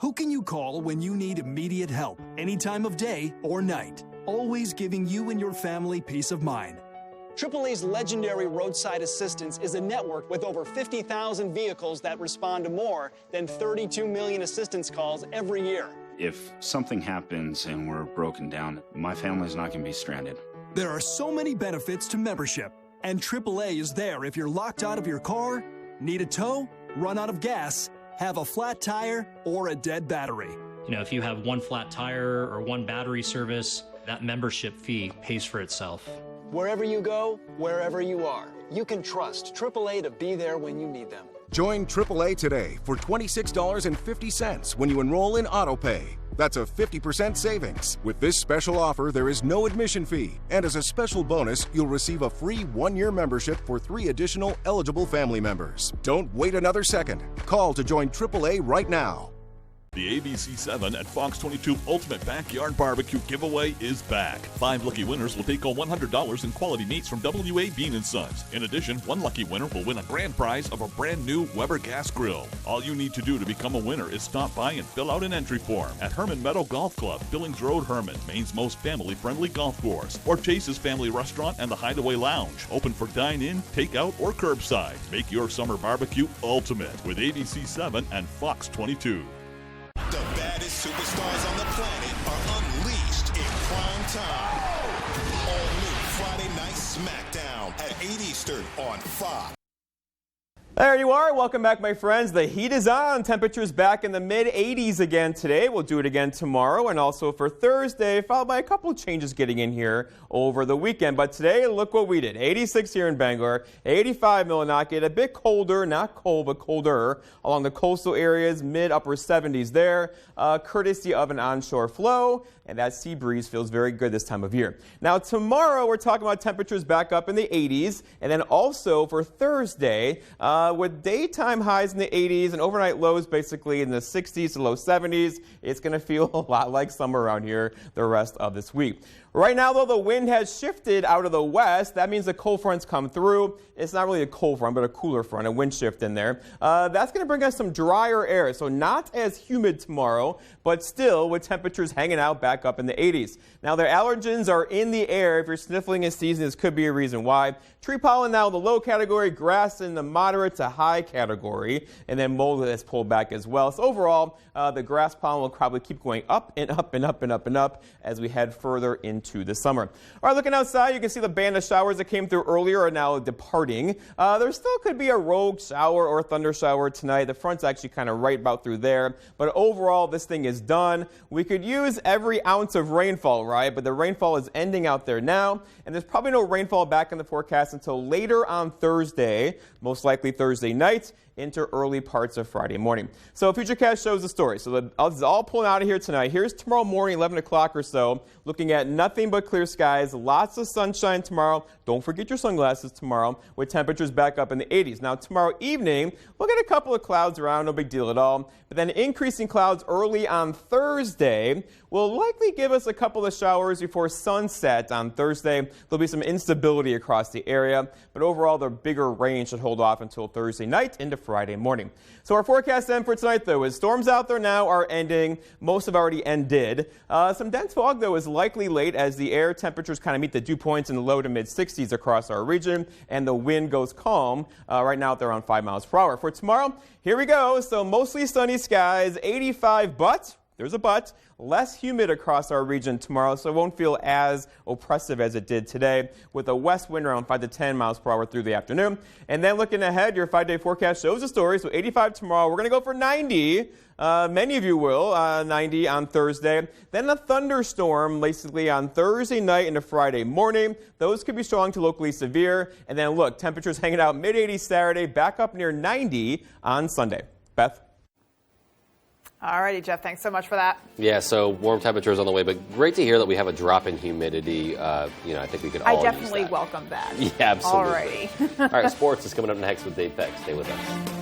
S30: Who can you call when you need immediate help, any time of day or night? Always giving you and your family peace of mind.
S31: AAA's legendary roadside assistance is a network with over 50,000 vehicles that respond to more than 32 million assistance calls every year.
S35: If something happens and we're broken down, my family's not going to be stranded.
S30: There are so many benefits to membership, and AAA is there if you're locked out of your car, need a tow, run out of gas, have a flat tire, or a dead battery.
S36: You know, if you have one flat tire or one battery service, that membership fee pays for itself.
S31: Wherever you go, wherever you are, you can trust AAA to be there when you need them.
S3: Join AAA today for $26.50 when you enroll in AutoPay. That's a 50% savings. With this special offer, there is no admission fee. And as a special bonus, you'll receive a free 1-year membership for 3 additional eligible family members. Don't wait another second. Call to join AAA right now.
S4: The ABC7 at Fox 22 Ultimate Backyard Barbecue giveaway is back. 5 lucky winners will take home $100 in quality meats from WA Bean & Sons. In addition, 1 lucky winner will win a grand prize of a brand new Weber gas grill. All you need to do to become a winner is stop by and fill out an entry form at Herman Meadow Golf Club, Billings Road, Herman, Maine's most family-friendly golf course, or Chase's Family Restaurant and the Hideaway Lounge, open for dine-in, takeout, or curbside. Make your summer barbecue ultimate with ABC7 and Fox 22.
S5: The baddest superstars on the planet are unleashed in prime time. All new Friday Night SmackDown at 8 Eastern on Fox.
S16: There you are. Welcome back, my friends. The heat is on. Temperatures back in the mid-80s again today. We'll do it again tomorrow and also for Thursday, followed by a couple of changes getting in here over the weekend. But today, look what we did. 86 here in Bangor, 85 Millinocket, a bit colder, not cold, but colder along the coastal areas, mid-upper 70s there, courtesy of an onshore flow. And that sea breeze feels very good this time of year. Now, tomorrow, we're talking about temperatures back up in the 80s. And then also for Thursday, with daytime highs in the 80s and overnight lows basically in the 60s to low 70s, it's going to feel a lot like summer around here the rest of this week. Right now, though, the wind has shifted out of the west. That means the cold fronts come through. It's not really a cold front, but a cooler front, a wind shift in there. That's going to bring us some drier air, so not as humid tomorrow, but still with temperatures hanging out back up in the 80s. Now, their allergens are in the air. If you're sniffling this season, this could be a reason why. Tree pollen now in the low category, grass in the moderate to high category, and then mold has pulled back as well. So overall, the grass pollen will probably keep going up and up and up and up and up as we head further into the summer. All right, looking outside, you can see the band of showers that came through earlier are now departing. There still could be a rogue shower or thunder shower tonight. The front's actually kind of right about through there. But overall, this thing is done. We could use every ounce of rainfall, right? But the rainfall is ending out there now. And there's probably no rainfall back in the forecast until later on Thursday, most likely Thursday night, into early parts of Friday morning. So Futurecast shows the story. So this is all pulling out of here tonight. Here's tomorrow morning, 11 o'clock or so, looking at nothing but clear skies, lots of sunshine tomorrow. Don't forget your sunglasses tomorrow with temperatures back up in the 80s. Now tomorrow evening, we'll get a couple of clouds around, no big deal at all. But then increasing clouds early on Thursday will likely give us a couple of showers before sunset on Thursday. There'll be some instability across the area, but overall the bigger rain should hold off until Thursday night into Friday morning. So our forecast then for tonight, though, is storms out there now are ending. Most have already ended. Some dense fog, though, is likely late as the air temperatures kind of meet the dew points in the low to mid 60s across our region, and the wind goes calm. Right now, they're around 5 miles per hour. For tomorrow, here we go. So mostly sunny skies, 85, but there's a but. Less humid across our region tomorrow, so it won't feel as oppressive as it did today, with a west wind around 5 to 10 miles per hour through the afternoon. And then looking ahead, your 5-day forecast shows the story. So 85 tomorrow. We're going to go for 90. Many of you will, 90 on Thursday. Then a thunderstorm basically on Thursday night into Friday morning. Those could be strong to locally severe. And then look, temperatures hanging out mid-80s Saturday, back up near 90 on Sunday. Beth?
S1: All righty, Jeff, thanks so much for that.
S2: Yeah, so warm temperatures on the way, but great to hear that we have a drop in humidity. I think we could all
S1: I definitely
S2: use that.
S1: welcome that.
S2: Yeah, absolutely.
S1: All righty.
S2: All right, sports is coming up next with Dave Peck. Stay with us.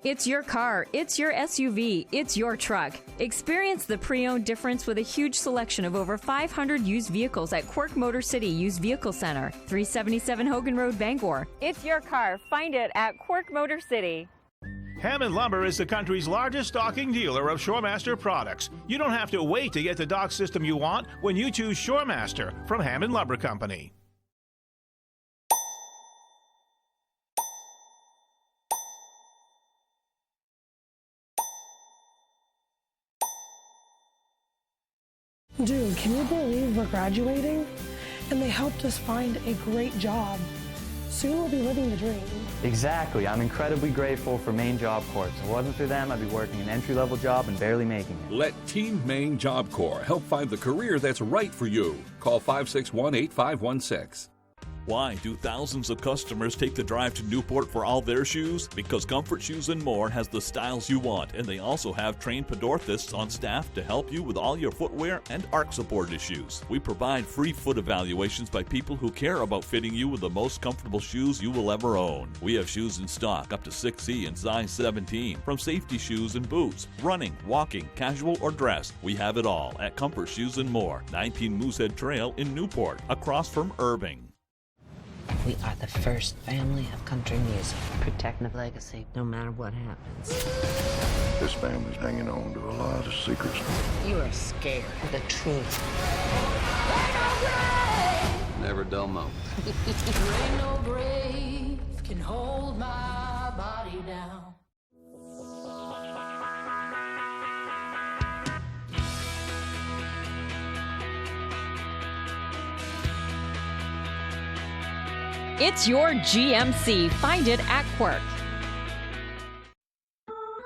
S6: It's your car, it's your SUV, it's your truck. Experience the pre-owned difference with a huge selection of over 500 used vehicles at Quirk Motor City Used Vehicle Center, 377 Hogan Road, Bangor.
S34: It's your car. Find it at Quirk Motor City.
S7: Hammond Lumber is the country's largest stocking dealer of Shoremaster products. You don't have to wait to get the dock system you want when you choose Shoremaster from Hammond Lumber Company.
S18: Dude, can you believe we're graduating? And they helped us find a great job. Soon we'll be living the dream.
S8: Exactly. I'm incredibly grateful for Maine Job Corps. If it wasn't for them, I'd be working an entry-level job and barely making it.
S9: Let Team Maine Job Corps help find the career that's right for you. Call 561-8516.
S4: Why do thousands of customers take the drive to Newport for all their shoes? Because Comfort Shoes and More has the styles you want, and they also have trained podorthists on staff to help you with all your footwear and arch support issues. We provide free foot evaluations by people who care about fitting you with the most comfortable shoes you will ever own. We have shoes in stock up to 6E and size 17, from safety shoes and boots, running, walking, casual or dress. We have it all at Comfort Shoes and More, 19 Moosehead Trail in Newport, across from Irving.
S10: We are the first family of country music, protecting the legacy no matter what happens.
S12: This family's hanging on to a lot of secrets.
S10: You are scared of the truth.
S9: Never a dull moment.
S13: Ain't no grave can hold my body down.
S6: It's your GMC. Find it at Quirk.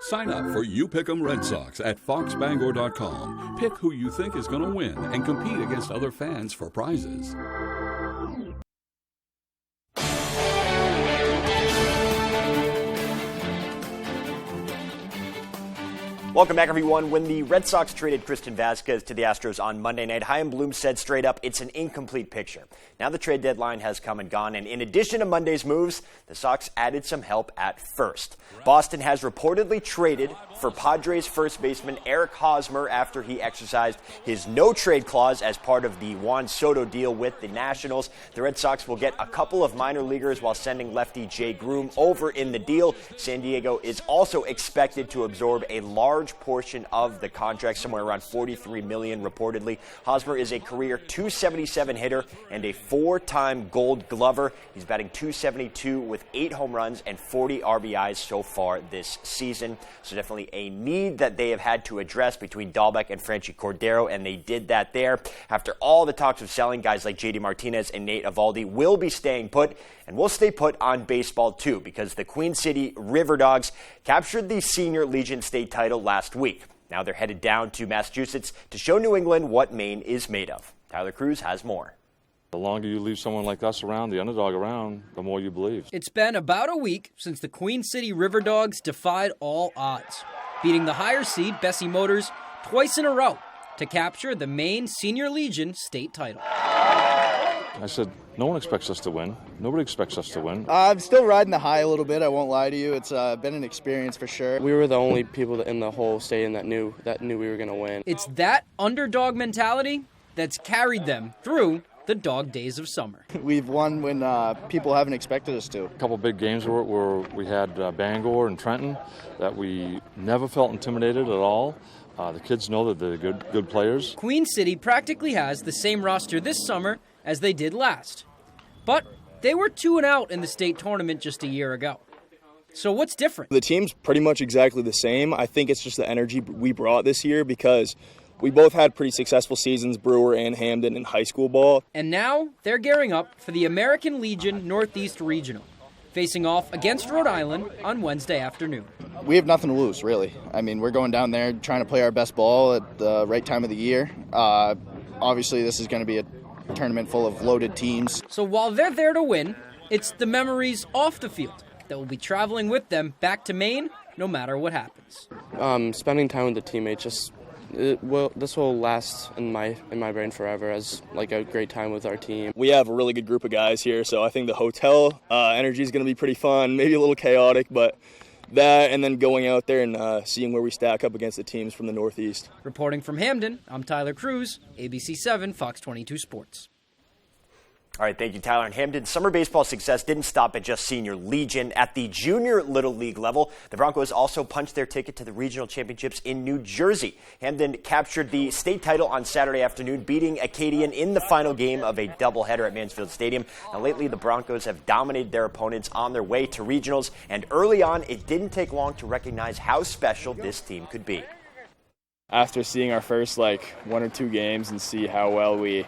S9: Sign up for You Pick 'em Red Sox at foxbangor.com. Pick who you think is going to win and compete against other fans for prizes.
S13: Welcome back, everyone. When the Red Sox traded Christian Vazquez to the Astros on Monday night, Chaim Bloom said straight up, it's an incomplete picture. Now the trade deadline has come and gone, and in addition to Monday's moves, the Sox added some help at first. Boston has reportedly traded for Padres first baseman Eric Hosmer after he exercised his no-trade clause as part of the Juan Soto deal with the Nationals. The Red Sox will get a couple of minor leaguers while sending lefty Jay Groom over in the deal. San Diego is also expected to absorb a large portion of the contract, somewhere around $43 million reportedly. Hosmer is a career .277 hitter and a four-time Gold Glover. He's batting .272 with 8 home runs and 40 RBIs so far this season. So definitely a need that they have had to address between Dahlbeck and Franchi Cordero, and they did that there. After all the talks of selling, guys like JD Martinez and Nate Eovaldi will be staying put, and will stay put on baseball too, because the Queen City River Dogs captured the Senior Legion state title last week. Now they're headed down to Massachusetts to show New England what Maine is made of. Tyler Cruz has more.
S19: The longer you leave someone like us around, the underdog around, the more you believe.
S20: It's been about a week since the Queen City River Dogs defied all odds, beating the higher seed Bessie Motors twice in a row to capture the Maine Senior Legion state title.
S19: I said, no one expects us to win. Nobody expects us to win.
S21: I'm still riding the high a little bit, I won't lie to you. It's been an experience for sure.
S22: We were the only people in the whole stadium that knew we were going to win.
S20: It's that underdog mentality that's carried them through the dog days of summer.
S21: We've won when people haven't expected us to.
S19: A couple big games where we had Bangor and Trenton that we never felt intimidated at all. The kids know that they're good players.
S20: Queen City practically has the same roster this summer as they did last. But they were 2-out in the state tournament just a year ago. So what's different?
S23: The team's pretty much exactly the same. I think it's just the energy we brought this year because we both had pretty successful seasons, Brewer and Hamden, in high school ball.
S20: And now they're gearing up for the American Legion Northeast Regional, facing off against Rhode Island on Wednesday afternoon.
S21: We have nothing to lose, really. I mean, we're going down there trying to play our best ball at the right time of the year. Obviously, this is going to be a tournament full of loaded teams.
S20: So while they're there to win, it's the memories off the field that will be traveling with them back to Maine no matter what happens.
S22: Spending time with the teammates, this will last in my brain forever as like a great time with our team.
S23: We have a really good group of guys here, so I think the hotel energy is going to be pretty fun, maybe a little chaotic, but that and then going out there and seeing where we stack up against the teams from the Northeast.
S20: Reporting from Hamden, I'm Tyler Cruz, ABC 7, Fox 22 Sports.
S13: All right, thank you, Tyler. And Hamden's summer baseball success didn't stop at just Senior Legion. At the Junior Little League level, the Broncos also punched their ticket to the regional championships in New Jersey. Hamden captured the state title on Saturday afternoon, beating Acadian in the final game of a doubleheader at Mansfield Stadium. Now, lately, the Broncos have dominated their opponents on their way to regionals, and early on, it didn't take long to recognize how special this team could be.
S24: After seeing our first, 1 or 2 games and see how well we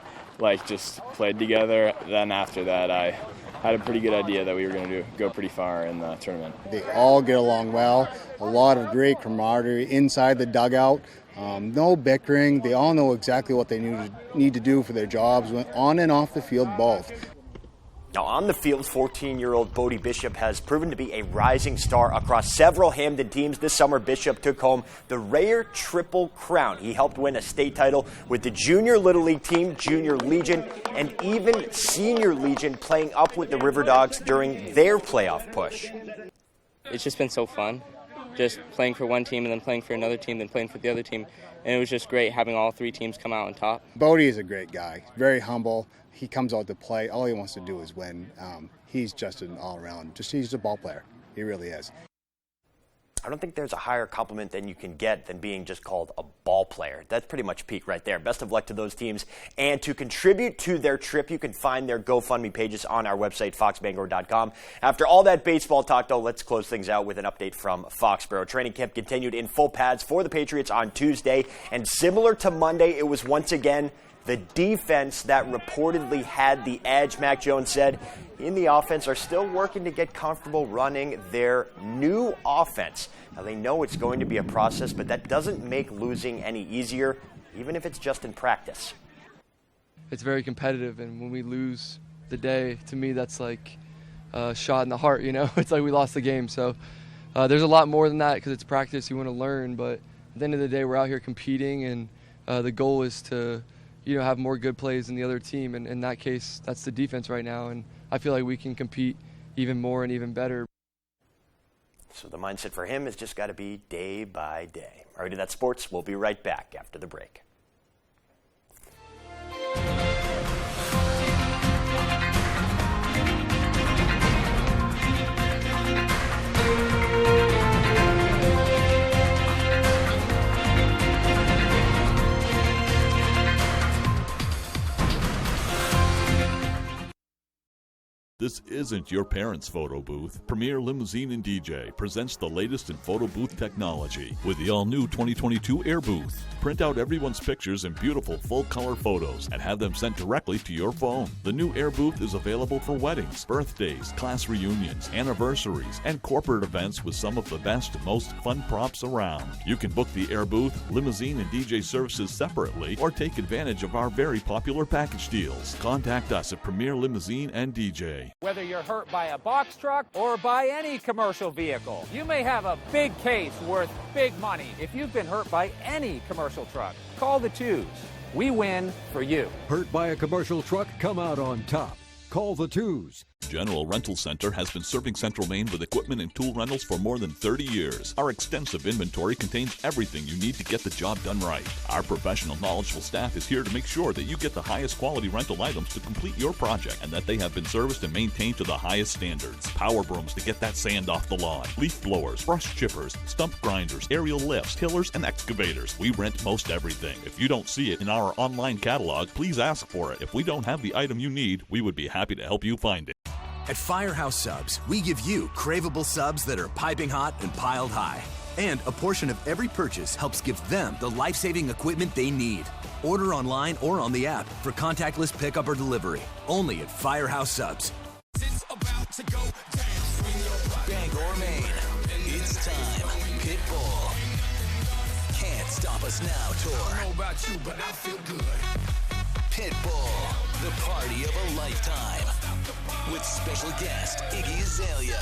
S24: just played together. Then after that, I had a pretty good idea that we were going to go pretty far in the tournament.
S3: They all get along well. A lot of great camaraderie inside the dugout. No bickering. They all know exactly what they need to do for their jobs, on and off the field, both.
S13: Now, on the field, 14-year-old Bodie Bishop has proven to be a rising star across several Hamden teams. This summer, Bishop took home the rare Triple Crown. He helped win a state title with the Junior Little League team, Junior Legion, and even Senior Legion, playing up with the River Dogs during their playoff push.
S22: It's just been so fun, just playing for one team and then playing for another team, then playing for the other team. And it was just great having all three teams come out on top.
S3: Bodie is a great guy, very humble. He comes out to play. All he wants to do is win. He's just an all-around, he's a ball player. He really is.
S13: I don't think there's a higher compliment than you can get than being just called a ball player. That's pretty much peak right there. Best of luck to those teams. And to contribute to their trip, you can find their GoFundMe pages on our website, foxbangor.com. After all that baseball talk, though, let's close things out with an update from Foxborough. Training camp continued in full pads for the Patriots on Tuesday. And similar to Monday, it was once again the defense that reportedly had the edge. Mac Jones said in the offense are still working to get comfortable running their new offense. Now, they know it's going to be a process, but that doesn't make losing any easier, even if it's just in practice.
S11: It's very competitive, and when we lose the day, to me, that's like a shot in the heart, you know? It's like we lost the game. So there's a lot more than that because it's practice. You want to learn, but at the end of the day, we're out here competing, and the goal is to have more good plays than the other team. And in that case, that's the defense right now. And I feel like we can compete even more and even better.
S13: So the mindset for him has just got to be day by day. All right, that's sports. We'll be right back after the break.
S4: This isn't your parents' photo booth. Premier Limousine and DJ presents the latest in photo booth technology with the all-new 2022 Air Booth. Print out everyone's pictures in beautiful full-color photos and have them sent directly to your phone. The new Air Booth is available for weddings, birthdays, class reunions, anniversaries, and corporate events with some of the best, most fun props around. You can book the Air Booth, limousine, and DJ services separately or take advantage of our very popular package deals. Contact us at Premier Limousine and DJ.
S14: Whether you're hurt by a box truck or by any commercial vehicle, you may have a big case worth big money. If you've been hurt by any commercial truck, call the Twos. We win for you.
S15: Hurt by a commercial truck? Come out on top. Call the Twos.
S4: General Rental Center has been serving Central Maine with equipment and tool rentals for more than 30 years. Our extensive inventory contains everything you need to get the job done right. Our professional, knowledgeable staff is here to make sure that you get the highest quality rental items to complete your project and that they have been serviced and maintained to the highest standards. Power brooms to get that sand off the lawn, leaf blowers, brush chippers, stump grinders, aerial lifts, tillers, and excavators. We rent most everything. If you don't see it in our online catalog, please ask for it. If we don't have the item you need, we would be happy to help you find it.
S17: At Firehouse Subs, we give you craveable subs that are piping hot and piled high. And a portion of every purchase helps give them the life-saving equipment they need. Order online or on the app for contactless pickup or delivery. Only at Firehouse Subs.
S5: It's about to go down. Bangor, Maine. It's time. Pitbull. Can't Stop Us Now tour. I don't know about you, but I feel good. Pitbull. The party of a lifetime. With special guest Iggy Azalea.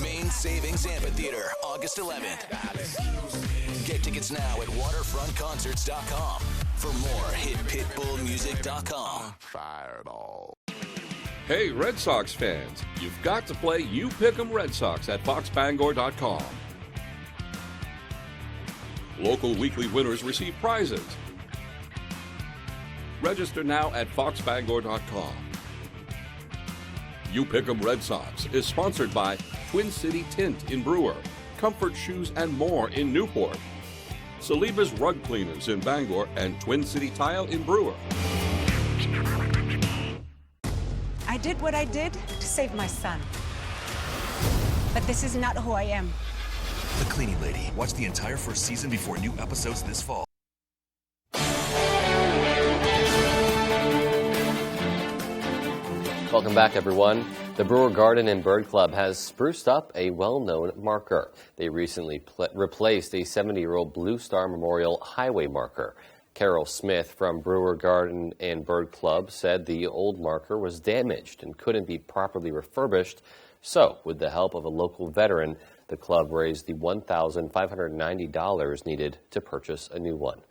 S5: Maine Savings Amphitheater, August 11th. Get tickets now at waterfrontconcerts.com. For more, hit pitbullmusic.com.
S9: Fireball. Hey, Red Sox fans, you've got to play You Pick 'em Red Sox at foxbangor.com. Local weekly winners receive prizes. Register now at foxbangor.com. You Pick 'em Red Sox is sponsored by Twin City Tint in Brewer, Comfort Shoes and More in Newport, Saliba's Rug Cleaners in Bangor, and Twin City Tile in Brewer.
S25: I did what I did to save my son. But this is not who I am.
S26: The Cleaning Lady. Watch the entire first season before new episodes this fall.
S1: Welcome back, everyone. The Brewer Garden and Bird Club has spruced up a well-known marker. They recently replaced a 70-year-old Blue Star Memorial Highway marker. Carol Smith from Brewer Garden and Bird Club said the old marker was damaged and couldn't be properly refurbished. So, with the help of a local veteran, the club raised the $1,590 needed to purchase a new one.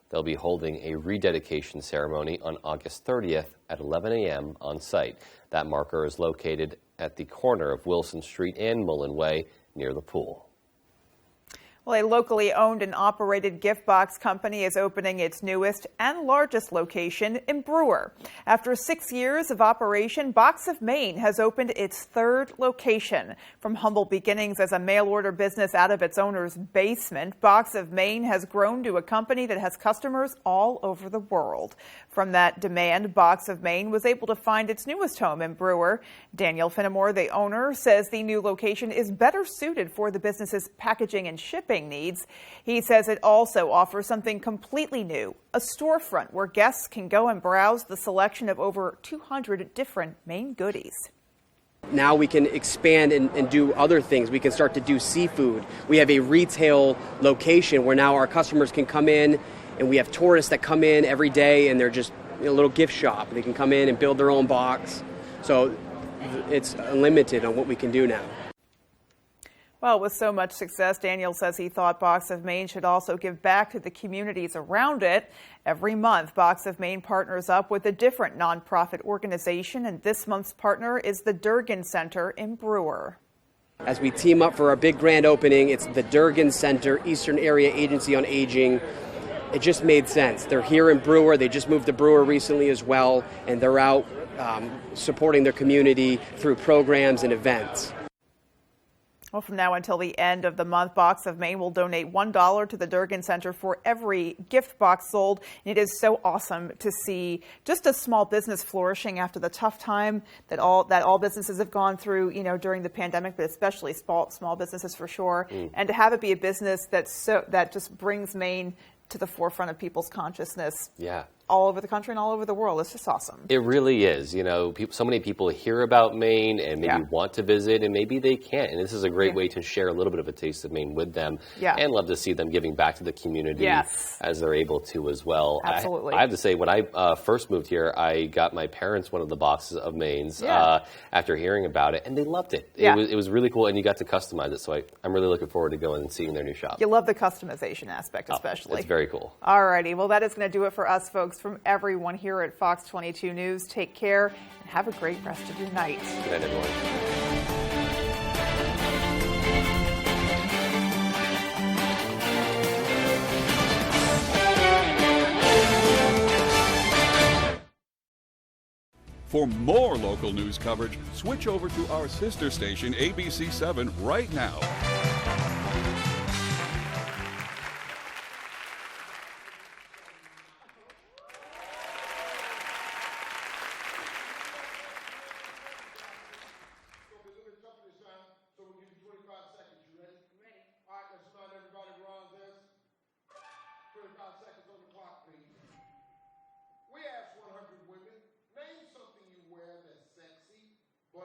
S1: They'll be holding a rededication ceremony on August 30th at 11 a.m. on site. That marker is located at the corner of Wilson Street and Mullen Way near the pool.
S2: Well, a locally owned and operated gift box company is opening its newest and largest location in Brewer. After 6 years of operation, Box of Maine has opened its third location. From humble beginnings as a mail-order business out of its owner's basement, Box of Maine has grown to a company that has customers all over the world. From that demand, Box of Maine was able to find its newest home in Brewer. Daniel Finnemore, the owner, says the new location is better suited for the business's packaging and shipping needs. He says it also offers something completely new, a storefront where guests can go and browse the selection of over 200 different Maine goodies.
S7: Now we can expand and do other things. We can start to do seafood. We have a retail location where now our customers can come in, and we have tourists that come in every day, and they're just a little gift shop. They can come in and build their own box. So it's unlimited on what we can do now.
S2: Well, with so much success, Daniel says he thought Box of Maine should also give back to the communities around it. Every month, Box of Maine partners up with a different nonprofit organization, and this month's partner is the Durgan Center in Brewer.
S7: As we team up for our big grand opening, it's the Durgan Center, Eastern Area Agency on Aging. It just made sense. They're here in Brewer. They just moved to Brewer recently as well, and they're out supporting their community through programs and events.
S2: Well, from now until the end of the month, Box of Maine will donate $1 to the Durgan Center for every gift box sold. And it is so awesome to see just a small business flourishing after the tough time that all businesses have gone through, during the pandemic, but especially small businesses for sure. And to have it be a business that just brings Maine to the forefront of people's consciousness.
S1: Yeah.
S2: All over the country and all over the world. It's just awesome.
S1: It really is. So many people hear about Maine and maybe want to visit, and maybe they can't. And this is a great way to share a little bit of a taste of Maine with them.
S2: Yeah.
S1: And love to see them giving back to the community as they're able to as well.
S2: Absolutely.
S1: I have to say, when I first moved here, I got my parents one of the boxes of Maine's after hearing about it, and they loved it.
S2: Yeah.
S1: It was really cool, and you got to customize it. So I'm really looking forward to going and seeing their new shop.
S2: You love the customization aspect, especially.
S1: It's very cool.
S2: All righty. Well, that is going to do it for us, folks. From everyone here at Fox 22 News, take care and have a great rest of your night.
S1: Good night, everyone.
S8: For more local news coverage, switch over to our sister station, ABC 7, right now.
S16: We asked 100 women, name something you wear that's sexy but